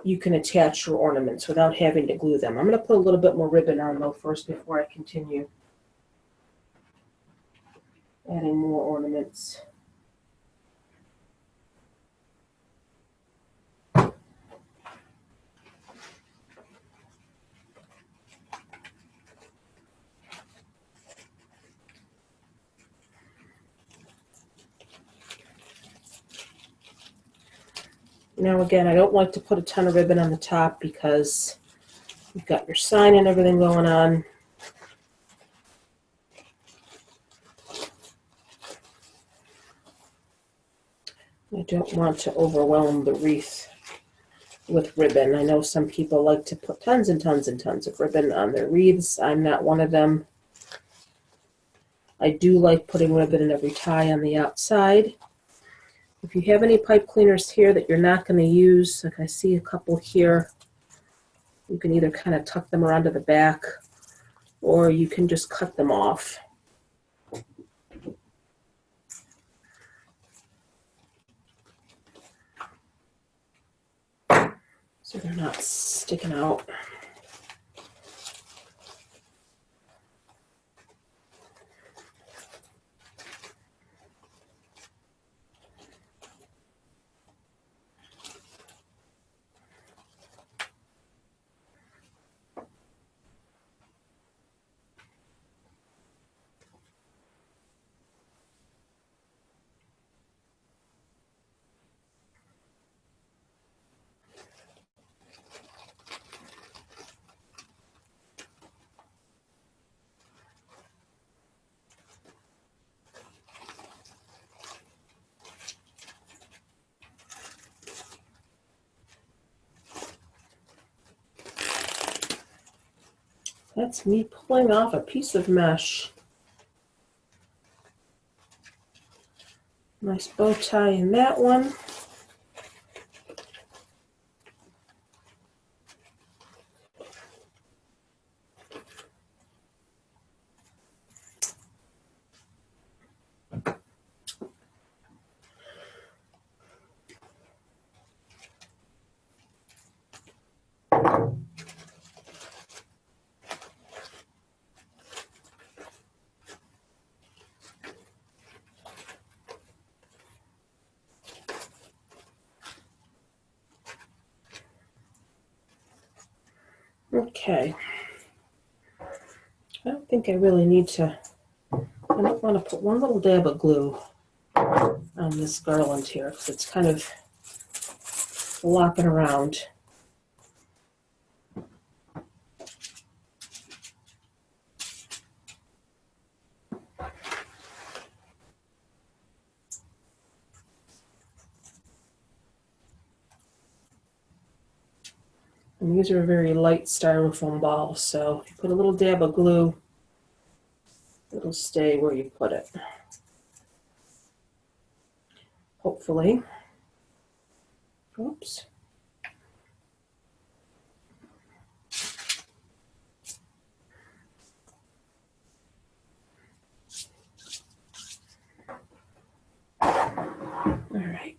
you can attach your ornaments without having to glue them. I'm gonna put a little bit more ribbon on though first before I continue adding more ornaments. Now again, I don't like to put a ton of ribbon on the top because you've got your sign and everything going on. I don't want to overwhelm the wreath with ribbon. I know some people like to put tons and tons and tons of ribbon on their wreaths. I'm not one of them. I do like putting ribbon in every tie on the outside. If you have any pipe cleaners here that you're not going to use, like I see a couple here, you can either kind of tuck them around to the back or you can just cut them off. So they're not sticking out. That's me pulling off a piece of mesh. Nice bow tie in that one. Okay. I don't think I really need to, I don't want to put one little dab of glue on this garland here because it's kind of flopping around. And these are very light styrofoam balls, so if you put a little dab of glue, it'll stay where you put it. Hopefully. Oops. All right.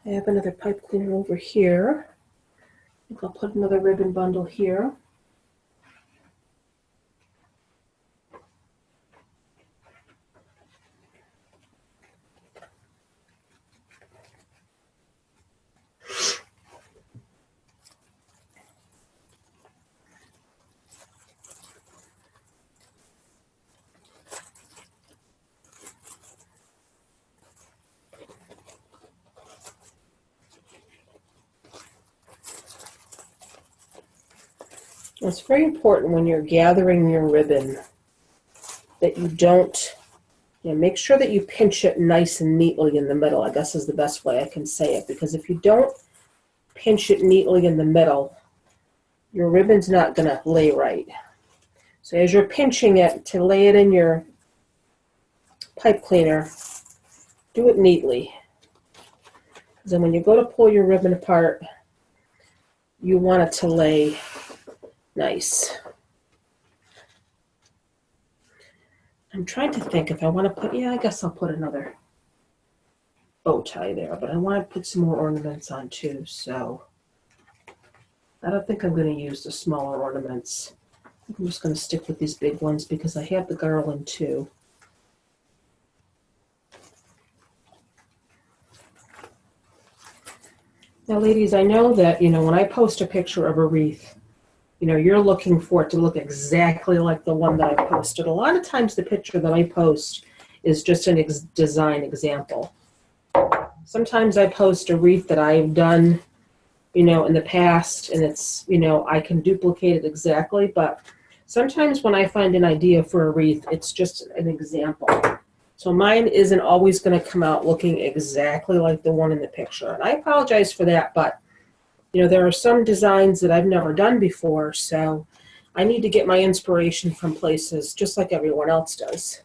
I have another pipe cleaner over here. I think I'll put another ribbon bundle here. It's very important when you're gathering your ribbon that you don't, make sure that you pinch it nice and neatly in the middle, I guess is the best way I can say it, because if you don't pinch it neatly in the middle, your ribbon's not going to lay right. So as you're pinching it to lay it in your pipe cleaner, do it neatly. Because then when you go to pull your ribbon apart, you want it to lay nice. I'm trying to think if I want to put, I guess I'll put another bow tie there, but I want to put some more ornaments on too, so I don't think I'm going to use the smaller ornaments. I'm just going to stick with these big ones because I have the garland too. Now, ladies, I know that, when I post a picture of a wreath, you're looking for it to look exactly like the one that I posted. A lot of times the picture that I post is just an design example. Sometimes I post a wreath that I've done, in the past, and it's, I can duplicate it exactly, but sometimes when I find an idea for a wreath, it's just an example. So mine isn't always going to come out looking exactly like the one in the picture. And I apologize for that, but there are some designs that I've never done before, so I need to get my inspiration from places just like everyone else does.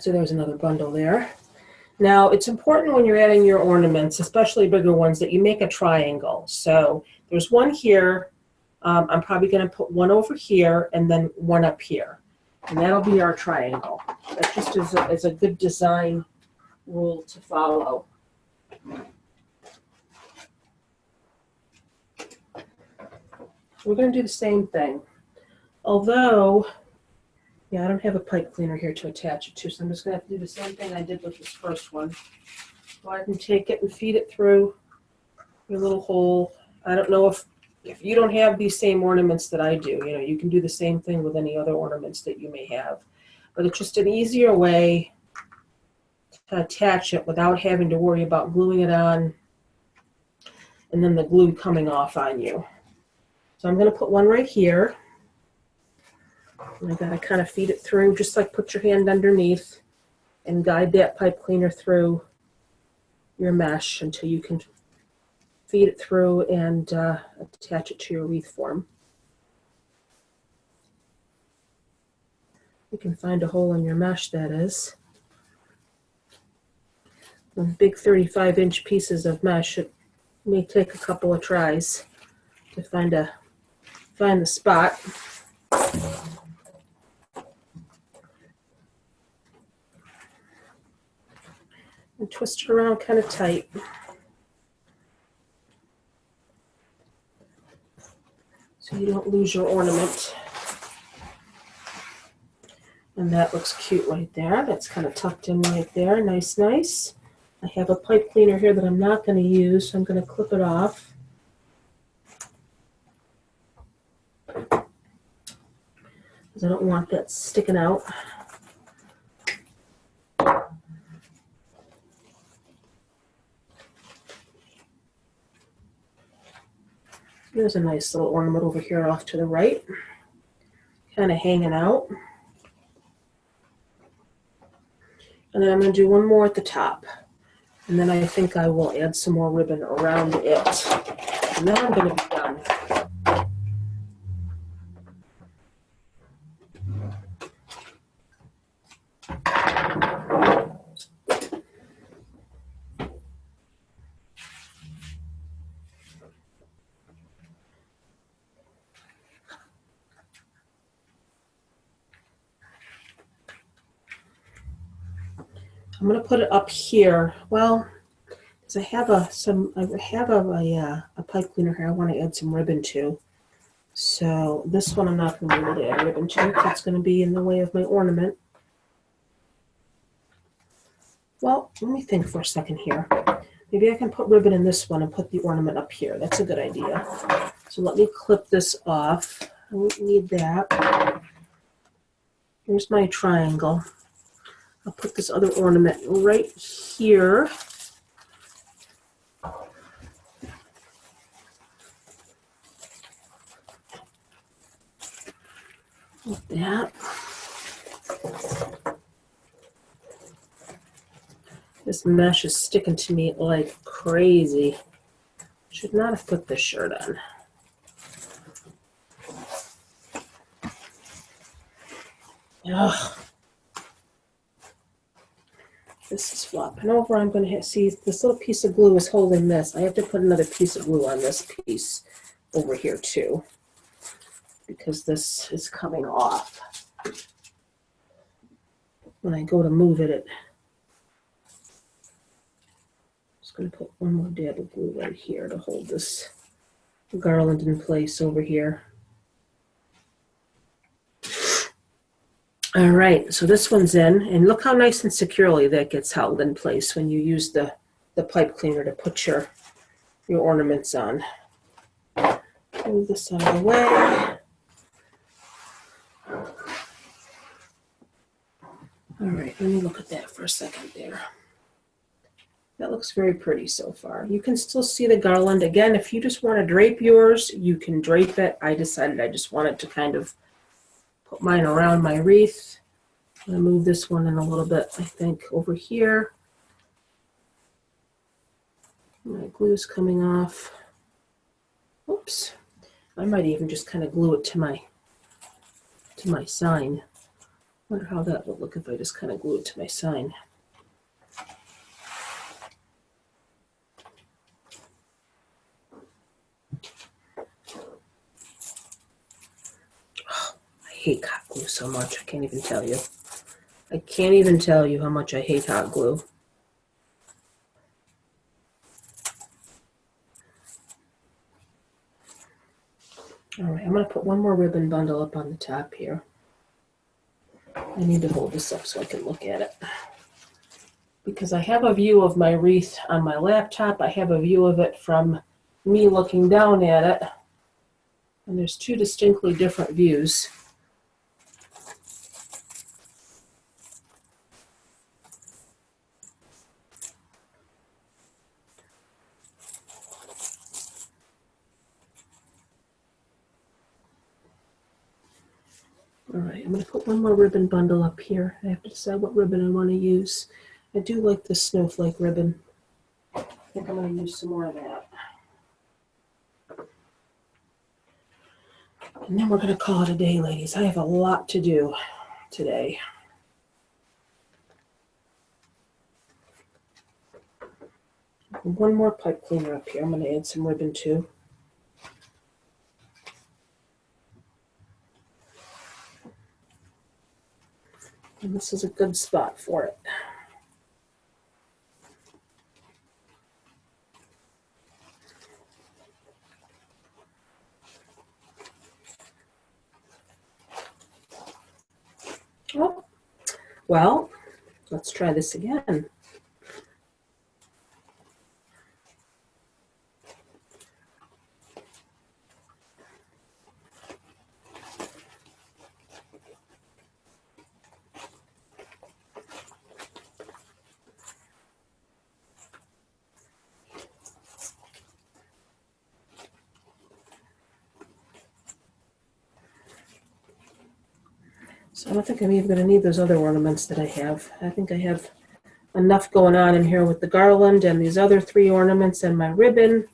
So there's another bundle there. Now, it's important when you're adding your ornaments, especially bigger ones, that you make a triangle. So there's one here. I'm probably going to put one over here and then one up here. And that'll be our triangle. That just is a good design rule to follow. We're going to do the same thing. Although, I don't have a pipe cleaner here to attach it to, so I'm just going to have to do the same thing I did with this first one. Go ahead and take it and feed it through your little hole. I don't know if you don't have these same ornaments that I do. You can do the same thing with any other ornaments that you may have. But it's just an easier way to attach it without having to worry about gluing it on and then the glue coming off on you. So I'm going to put one right here. And I got to kind of feed it through, just like put your hand underneath and guide that pipe cleaner through your mesh until you can feed it through and attach it to your wreath form. You can find a hole in your mesh, that is. With big 35-inch pieces of mesh, it may take a couple of tries to find the spot. And twist it around kind of tight. So you don't lose your ornament. And that looks cute right there. That's kind of tucked in right there. Nice, nice. I have a pipe cleaner here that I'm not going to use, so I'm going to clip it off. Because I don't want that sticking out. There's a nice little ornament over here off to the right. Kind of hanging out. And then I'm going to do one more at the top. And then I think I will add some more ribbon around it. And then I'm going to be done. I'm going to put it up here. Well, because I have a pipe cleaner here I want to add some ribbon to. So this one I'm not going to be able to add ribbon to because it's going to be in the way of my ornament. Well, let me think for a second here. Maybe I can put ribbon in this one and put the ornament up here. That's a good idea. So let me clip this off. I won't need that. Here's my triangle. I'll put this other ornament right here. Like that. This mesh is sticking to me like crazy. Should not have put this shirt on. Ugh. This is flopping over. I'm going to see this little piece of glue is holding this. I have to put another piece of glue on this piece over here too, because this is coming off. When I go to move it, just going to put one more dab of glue right here to hold this garland in place over here. All right, so this one's in, and look how nice and securely that gets held in place when you use the pipe cleaner to put your ornaments on. Move this out of the way. All right, let me look at that for a second there. That looks very pretty so far. You can still see the garland. Again, if you just want to drape yours, you can drape it. I decided I just wanted to kind of put mine around my wreath. I'm going to move this one in a little bit, I think, over here. My glue's coming off. Oops. I might even just kind of glue it to my sign. Wonder how that would look if I just kind of glue it to my sign. I hate hot glue so much. I can't even tell you. I can't even tell you how much I hate hot glue. All right, I'm going to put one more ribbon bundle up on the top here. I need to hold this up so I can look at it. Because I have a view of my wreath on my laptop. I have a view of it from me looking down at it. And there's two distinctly different views. All right, I'm going to put one more ribbon bundle up here. I have to decide what ribbon I want to use. I do like this snowflake ribbon. think I'm going to use some more of that. And then we're going to call it a day, ladies. I have a lot to do today. One more pipe cleaner up here. I'm going to add some ribbon too. And this is a good spot for it. Oh, well, let's try this again. So I don't think I'm even going to need those other ornaments that I have. I think I have enough going on in here with the garland and these other 3 ornaments and my ribbon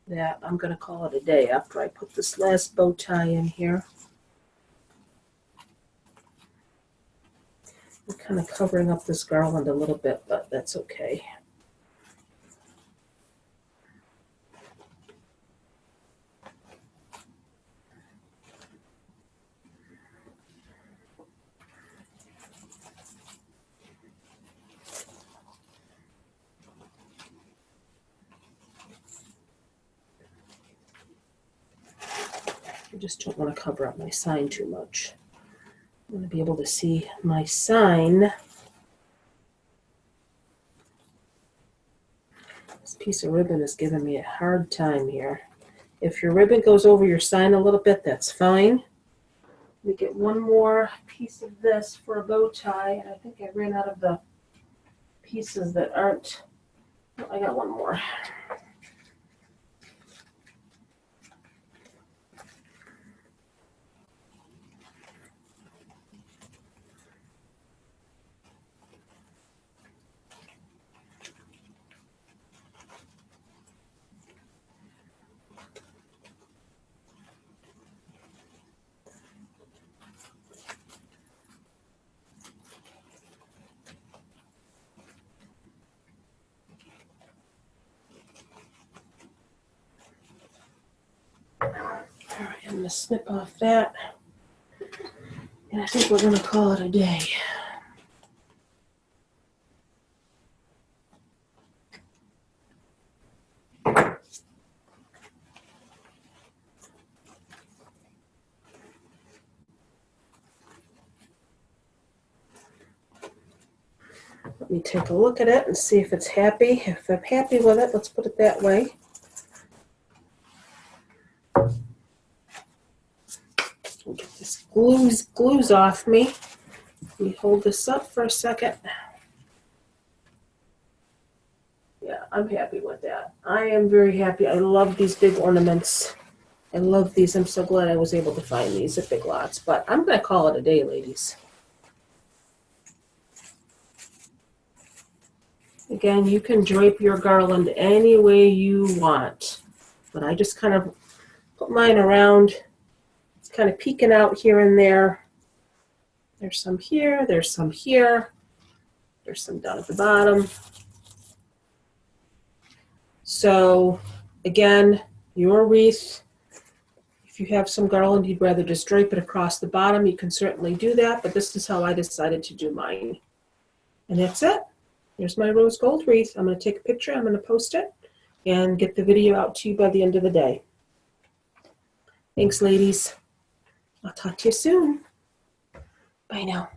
that I'm going to call it a day after I put this last bow tie in here. I'm kind of covering up this garland a little bit, but that's okay. I just don't want to cover up my sign too much. I want to be able to see my sign. This piece of ribbon is giving me a hard time here. If your ribbon goes over your sign a little bit, that's fine. We get one more piece of this for a bow tie, and I think I ran out of the pieces that aren't. Oh, I got one more. All right, I'm going to snip off that, and I think we're going to call it a day. Let me take a look at it and see if it's happy. If I'm happy with it, let's put it that way. Get this glues off me. Let me hold this up for a second. Yeah, I'm happy with that. I am very happy. I love these big ornaments. I love these. I'm so glad I was able to find these at Big Lots. But I'm going to call it a day, ladies. Again, you can drape your garland any way you want. But I just kind of put mine around. It's kind of peeking out here and there. There's some here. There's some here. There's some down at the bottom. So, again, your wreath, if you have some garland, you'd rather just drape it across the bottom, you can certainly do that, but this is how I decided to do mine. And that's it. Here's my rose gold wreath. I'm going to take a picture, I'm going to post it, and get the video out to you by the end of the day. Thanks, ladies. I'll talk to you soon. Bye now.